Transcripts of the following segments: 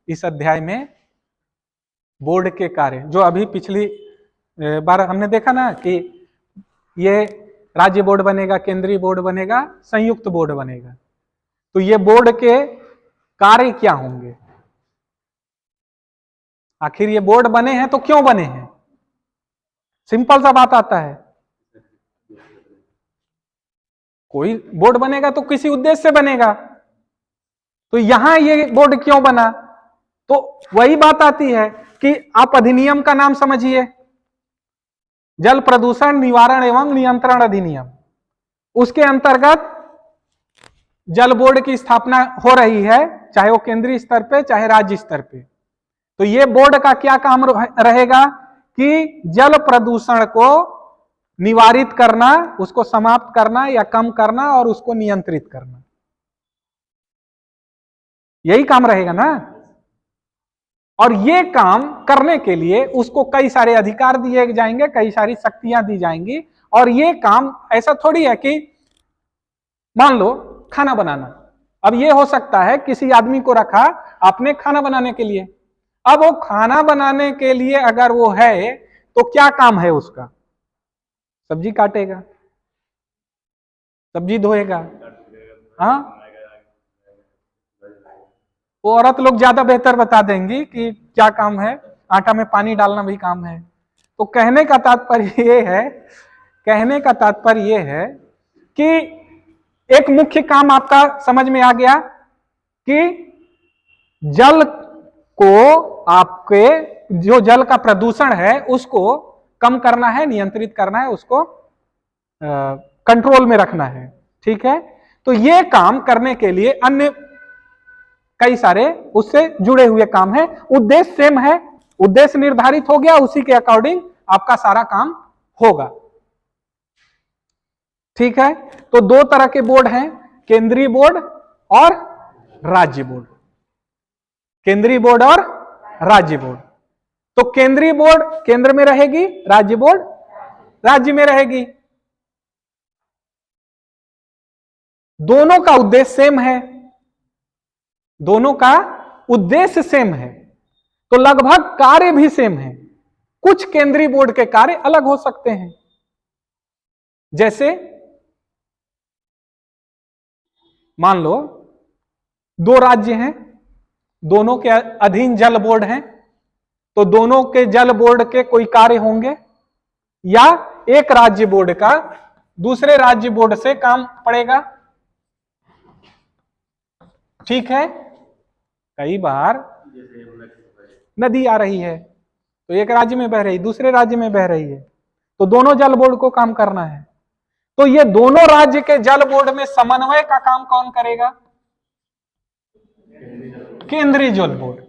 इस अध्याय में बोर्ड के कार्य, जो अभी पिछली बार हमने देखा ना कि ये राज्य बोर्ड बनेगा, केंद्रीय बोर्ड बनेगा, संयुक्त बोर्ड बनेगा। तो ये बोर्ड के कार्य क्या होंगे, आखिर ये बोर्ड बने हैं तो क्यों बने हैं? सिंपल सा बात आता है, कोई बोर्ड बनेगा तो किसी उद्देश्य से बनेगा। तो यहां ये बोर्ड क्यों बना? तो वही बात आती है कि आप अधिनियम का नाम समझिए, जल प्रदूषण निवारण एवं नियंत्रण अधिनियम, उसके अंतर्गत जल बोर्ड की स्थापना हो रही है, चाहे वो केंद्रीय स्तर पे चाहे राज्य स्तर पे। तो ये बोर्ड का क्या काम रहेगा कि जल प्रदूषण को निवारित करना, उसको समाप्त करना या कम करना और उसको नियंत्रित करना, यही काम रहेगा ना। और ये काम करने के लिए उसको कई सारे अधिकार दिए जाएंगे, कई सारी शक्तियां दी जाएंगी। और ये काम ऐसा थोड़ी है कि मान लो खाना बनाना, अब ये हो सकता है किसी आदमी को रखा आपने खाना बनाने के लिए, अब वो खाना बनाने के लिए अगर वो है तो क्या काम है उसका? सब्जी काटेगा, सब्जी धोएगा, हाँ, वो औरत लोग ज्यादा बेहतर बता देंगी कि क्या काम है, आटा में पानी डालना भी काम है। तो कहने का तात्पर्य ये है कि एक मुख्य काम आपका समझ में आ गया कि जल को, आपके जो जल का प्रदूषण है उसको कम करना है, नियंत्रित करना है, उसको कंट्रोल में रखना है। ठीक है, तो ये काम करने के लिए अन्य कई सारे उससे जुड़े हुए काम है, उद्देश्य सेम है, उद्देश्य निर्धारित हो गया, उसी के अकॉर्डिंग आपका सारा काम होगा। ठीक है, तो दो तरह के बोर्ड हैं, केंद्रीय बोर्ड और राज्य बोर्ड, केंद्रीय बोर्ड और राज्य बोर्ड। तो केंद्रीय बोर्ड केंद्र में रहेगी, राज्य बोर्ड राज्य में रहेगी। दोनों का उद्देश्य सेम है, दोनों का उद्देश्य सेम है, तो लगभग कार्य भी सेम है। कुछ केंद्रीय बोर्ड के कार्य अलग हो सकते हैं, जैसे मान लो दो राज्य हैं, दोनों के अधीन जल बोर्ड हैं, तो दोनों के जल बोर्ड के कोई कार्य होंगे, या एक राज्य बोर्ड का दूसरे राज्य बोर्ड से काम पड़ेगा। ठीक है, कई बार नदी आ रही है तो एक राज्य में बह रही, दूसरे राज्य में बह रही है, तो दोनों जल बोर्ड को काम करना है। तो ये दोनों राज्य के जल बोर्ड में समन्वय का काम कौन करेगा? केंद्रीय जल बोर्ड।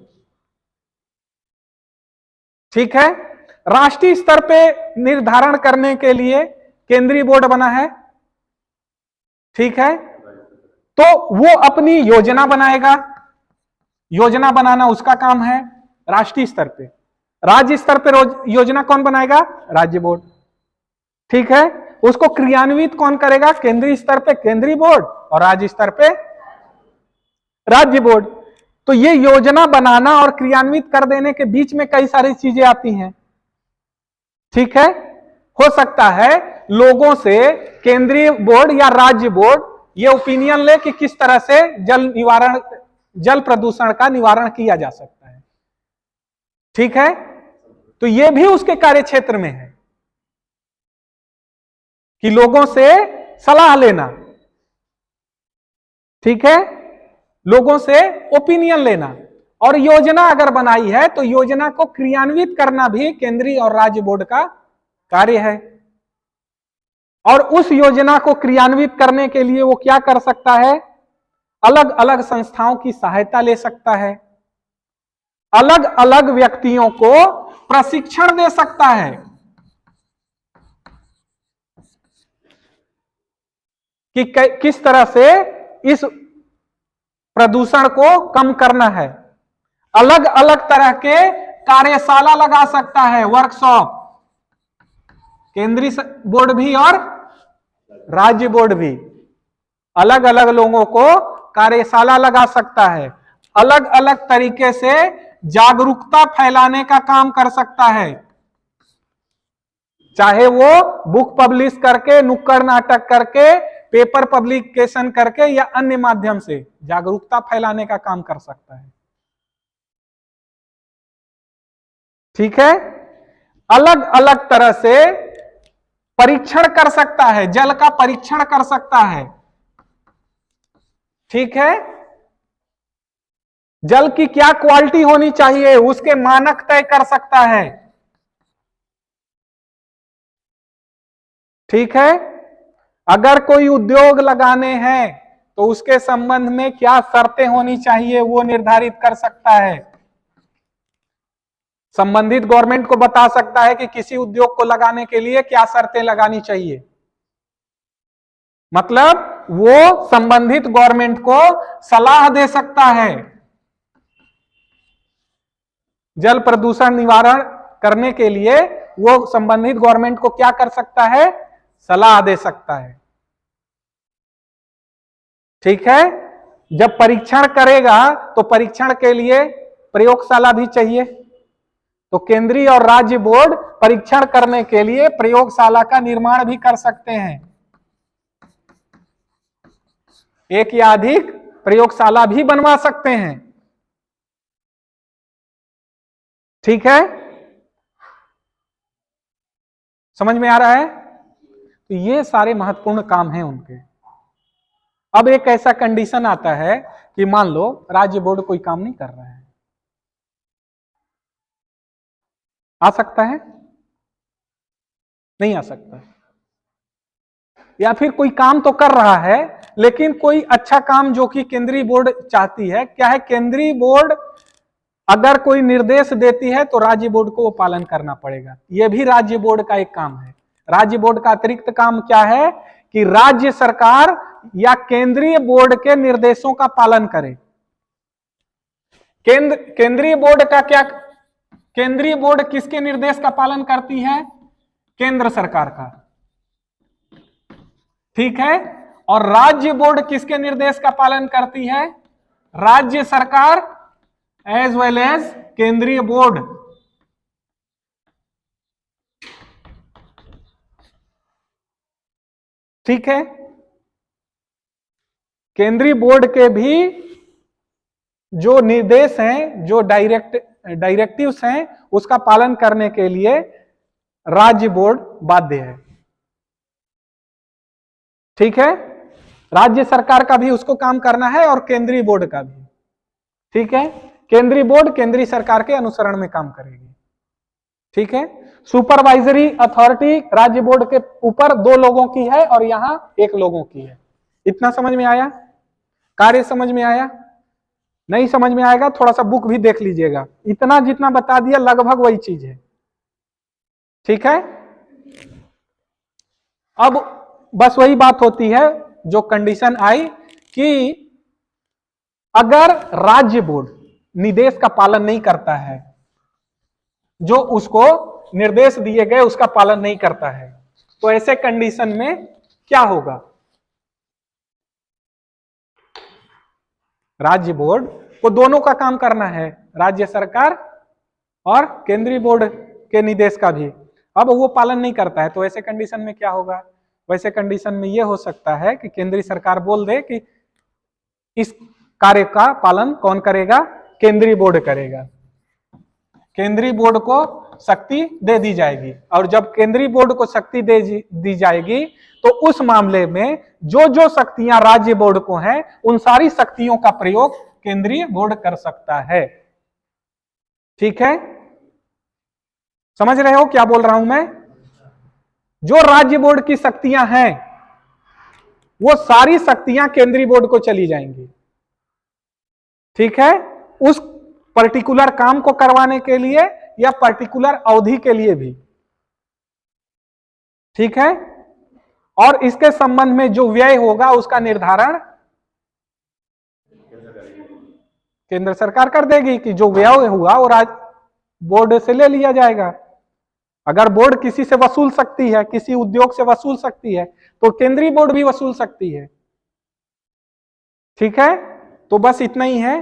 ठीक है, राष्ट्रीय स्तर पे निर्धारण करने के लिए केंद्रीय बोर्ड बना है। ठीक है, तो वो अपनी योजना बनाएगा, योजना बनाना उसका काम है राष्ट्रीय स्तर पे। राज्य स्तर पे योजना कौन बनाएगा? राज्य बोर्ड। ठीक है, उसको क्रियान्वित कौन करेगा? केंद्रीय स्तर पे केंद्रीय बोर्ड और राज्य स्तर पे राज्य बोर्ड। तो ये योजना बनाना और क्रियान्वित कर देने के बीच में कई सारी चीजें आती हैं। ठीक है, हो सकता है लोगों से केंद्रीय बोर्ड या राज्य बोर्ड ये ओपिनियन ले कि किस तरह से जल प्रदूषण का निवारण किया जा सकता है। ठीक है, तो ये भी उसके कार्य क्षेत्र में है कि लोगों से सलाह लेना। ठीक है, लोगों से ओपिनियन लेना, और योजना अगर बनाई है तो योजना को क्रियान्वित करना भी केंद्रीय और राज्य बोर्ड का कार्य है। और उस योजना को क्रियान्वित करने के लिए वो क्या कर सकता है? अलग अलग संस्थाओं की सहायता ले सकता है, अलग अलग व्यक्तियों को प्रशिक्षण दे सकता है कि किस तरह से इस प्रदूषण को कम करना है। अलग अलग तरह के कार्यशाला लगा सकता है, वर्कशॉप, केंद्रीय बोर्ड भी और राज्य बोर्ड भी अलग अलग लोगों को कार्यशाला लगा सकता है, अलग अलग तरीके से जागरूकता फैलाने का काम कर सकता है, चाहे वो बुक पब्लिश करके, नुक्कड़ नाटक करके, पेपर पब्लिकेशन करके या अन्य माध्यम से जागरूकता फैलाने का काम कर सकता है। ठीक है, अलग अलग तरह से परीक्षण कर सकता है, जल का परीक्षण कर सकता है। ठीक है, जल की क्या क्वालिटी होनी चाहिए उसके मानक तय कर सकता है। ठीक है, अगर कोई उद्योग लगाने हैं तो उसके संबंध में क्या शर्तें होनी चाहिए वो निर्धारित कर सकता है। संबंधित गवर्नमेंट को बता सकता है कि किसी उद्योग को लगाने के लिए क्या शर्तें लगानी चाहिए। मतलब वो संबंधित गवर्नमेंट को सलाह दे सकता है। जल प्रदूषण निवारण करने के लिए वो संबंधित गवर्नमेंट को क्या कर सकता है, सलाह दे सकता है। ठीक है, जब परीक्षण करेगा तो परीक्षण के लिए प्रयोगशाला भी चाहिए, तो केंद्रीय और राज्य बोर्ड परीक्षण करने के लिए प्रयोगशाला का निर्माण भी कर सकते हैं। एक या अधिक प्रयोगशाला भी बनवा सकते हैं। ठीक है, समझ में आ रहा है? तो ये सारे महत्वपूर्ण काम हैं उनके। अब एक ऐसा कंडीशन आता है कि मान लो राज्य बोर्ड कोई काम नहीं कर रहा है, आ सकता है? नहीं आ सकता। या फिर कोई काम तो कर रहा है लेकिन कोई अच्छा काम जो कि केंद्रीय बोर्ड चाहती है, क्या है, केंद्रीय बोर्ड अगर कोई निर्देश देती है तो राज्य बोर्ड को वो पालन करना पड़ेगा। यह भी राज्य बोर्ड का एक काम है। राज्य बोर्ड का अतिरिक्त काम क्या है कि राज्य सरकार या केंद्रीय बोर्ड के निर्देशों का पालन करे। केंद्रीय बोर्ड का क्या, केंद्रीय बोर्ड किसके निर्देश का पालन करती है? केंद्र सरकार का। ठीक है, और राज्य बोर्ड किसके निर्देश का पालन करती है? राज्य सरकार एज वेल एज केंद्रीय बोर्ड। ठीक है, केंद्रीय बोर्ड के भी जो निर्देश हैं, जो डायरेक्टिव्स हैं, उसका पालन करने के लिए राज्य बोर्ड बाध्य है। ठीक है, राज्य सरकार का भी उसको काम करना है और केंद्रीय बोर्ड का भी। ठीक है, केंद्रीय बोर्ड केंद्रीय सरकार के अनुसरण में काम करेगी। ठीक है, सुपरवाइजरी अथॉरिटी राज्य बोर्ड के ऊपर 2 लोगों की है और यहां 1 लोगों की है। इतना समझ में आया? कार्य समझ में आया? नहीं समझ में आएगा थोड़ा सा बुक भी देख लीजिएगा। इतना जितना बता दिया लगभग वही चीज है। ठीक है, अब बस वही बात होती है जो कंडीशन आई कि अगर राज्य बोर्ड निर्देश का पालन नहीं करता है, जो उसको निर्देश दिए गए उसका पालन नहीं करता है, तो ऐसे कंडीशन में क्या होगा? राज्य बोर्ड को दोनों का काम करना है, राज्य सरकार और केंद्रीय बोर्ड के निर्देश का भी। अब वो पालन नहीं करता है तो ऐसे कंडीशन में क्या होगा? वैसे कंडीशन में यह हो सकता है कि केंद्रीय सरकार बोल दे कि इस कार्य का पालन कौन करेगा? केंद्रीय बोर्ड करेगा। केंद्रीय बोर्ड को शक्ति दे दी जाएगी, और जब केंद्रीय बोर्ड को शक्ति दे दी जाएगी तो उस मामले में जो जो शक्तियां राज्य बोर्ड को हैं उन सारी शक्तियों का प्रयोग केंद्रीय बोर्ड कर सकता है। ठीक है, समझ रहे हो क्या बोल रहा हूं मैं? जो राज्य बोर्ड की शक्तियां हैं वो सारी शक्तियां केंद्रीय बोर्ड को चली जाएंगी। ठीक है, उस पर्टिकुलर काम को करवाने के लिए या पर्टिकुलर अवधि के लिए भी। ठीक है, और इसके संबंध में जो व्यय होगा उसका निर्धारण केंद्र सरकार कर देगी कि जो व्यय हुआ वो राज्य बोर्ड से ले लिया जाएगा। अगर बोर्ड किसी से वसूल सकती है, किसी उद्योग से वसूल सकती है, तो केंद्रीय बोर्ड भी वसूल सकती है। ठीक है, तो बस इतना ही है।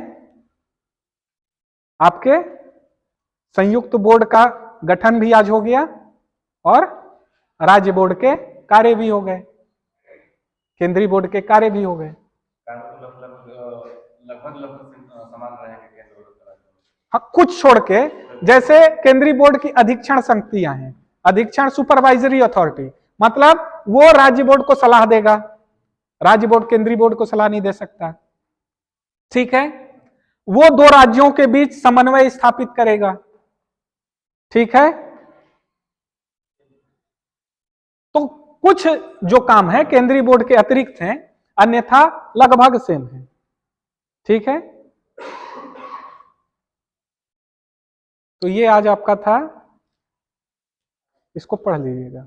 आपके संयुक्त बोर्ड का गठन भी आज हो गया और राज्य बोर्ड के कार्य भी हो गए, केंद्रीय बोर्ड के कार्य भी हो गए। लगभग समान रहेंगे। हाँ, कुछ छोड़ के, जैसे केंद्रीय बोर्ड की अधीक्षण समितियां हैं, अधीक्षण सुपरवाइजरी अथॉरिटी, मतलब वो राज्य बोर्ड को सलाह देगा, राज्य बोर्ड केंद्रीय बोर्ड को सलाह नहीं दे सकता। ठीक है, वो दो राज्यों के बीच समन्वय स्थापित करेगा। ठीक है, तो कुछ जो काम है केंद्रीय बोर्ड के अतिरिक्त हैं, अन्यथा लगभग सेम है। ठीक है, तो ये आज आपका था, इसको पढ़ लीजिएगा।